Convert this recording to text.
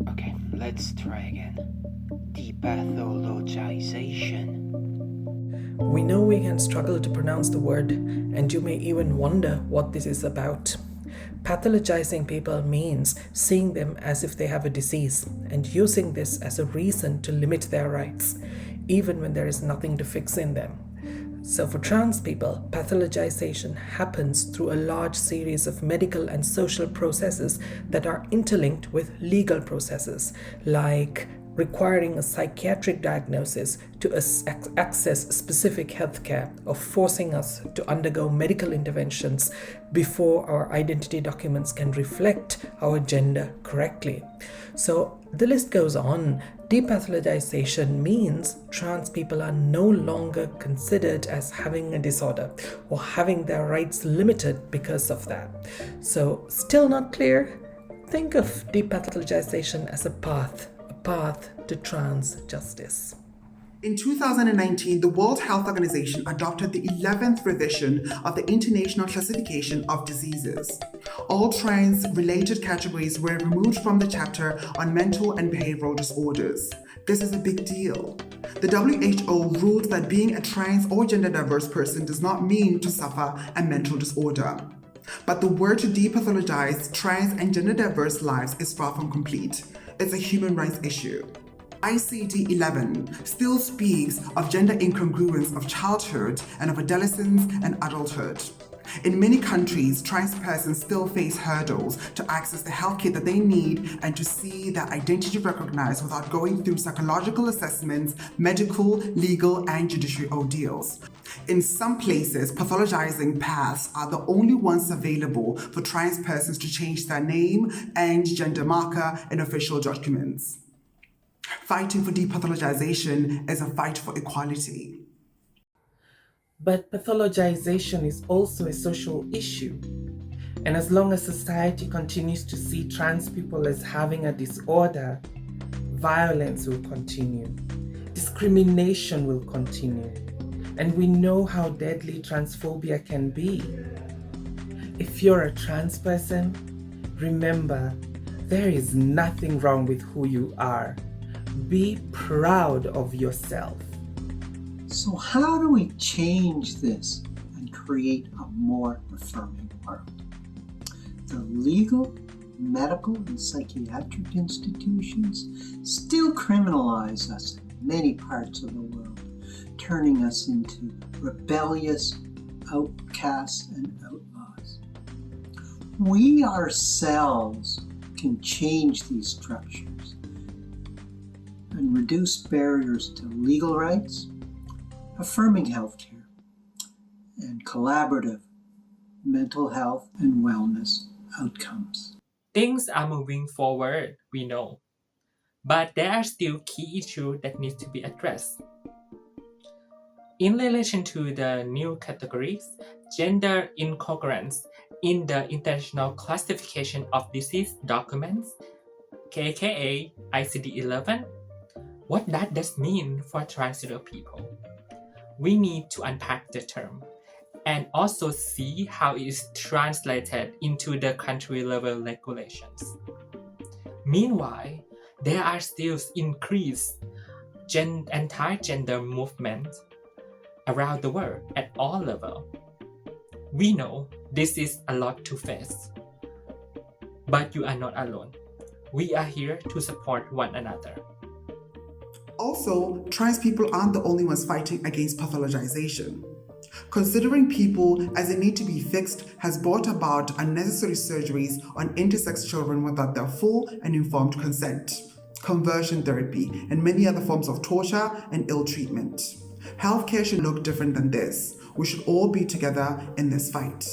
Okay, let's try again. Depathologization. We know we can struggle to pronounce the word, and you may even wonder what this is about. Pathologizing people means seeing them as if they have a disease and using this as a reason to limit their rights, even when there is nothing to fix in them. So, for trans people, pathologization happens through a large series of medical and social processes that are interlinked with legal processes, like requiring a psychiatric diagnosis to access specific healthcare, or forcing us to undergo medical interventions before our identity documents can reflect our gender correctly. So the list goes on. Depathologization means trans people are no longer considered as having a disorder or having their rights limited because of that. So, still not clear? Think of depathologization as a path to trans justice. In 2019, the World Health Organization adopted the 11th revision of the International Classification of Diseases. All trans-related categories were removed from the chapter on mental and behavioral disorders. This is a big deal. The WHO ruled that being a trans or gender diverse person does not mean to suffer a mental disorder. But the work to depathologize trans and gender diverse lives is far from complete. It's a human rights issue. ICD-11 still speaks of gender incongruence of childhood and of adolescence and adulthood. In many countries, trans persons still face hurdles to access the healthcare that they need and to see their identity recognized without going through psychological assessments, medical, legal, and judicial ordeals. In some places, pathologizing paths are the only ones available for trans persons to change their name and gender marker in official documents. Fighting for depathologization is a fight for equality. But pathologization is also a social issue. And as long as society continues to see trans people as having a disorder, violence will continue, discrimination will continue, and we know how deadly transphobia can be. If you're a trans person, remember, there is nothing wrong with who you are. Be proud of yourself. So how do we change this and create a more affirming world? The legal, medical, and psychiatric institutions still criminalize us in many parts of the world, turning us into rebellious outcasts and outlaws. We ourselves can change these structures and reduce barriers to legal rights, affirming healthcare, and collaborative mental health and wellness outcomes. Things are moving forward, we know, but there are still key issues that need to be addressed. In relation to the new categories, gender incongruence in the International Classification of Disease documents, aka ICD-11, what does that mean for transgender people? We need to unpack the term and also see how it is translated into the country-level regulations. Meanwhile, there are still increased anti-gender movements around the world at all levels. We know this is a lot to face, but you are not alone. We are here to support one another. Also, trans people aren't the only ones fighting against pathologization. Considering people as they need to be fixed has brought about unnecessary surgeries on intersex children without their full and informed consent, conversion therapy, and many other forms of torture and ill treatment. Healthcare should look different than this. We should all be together in this fight.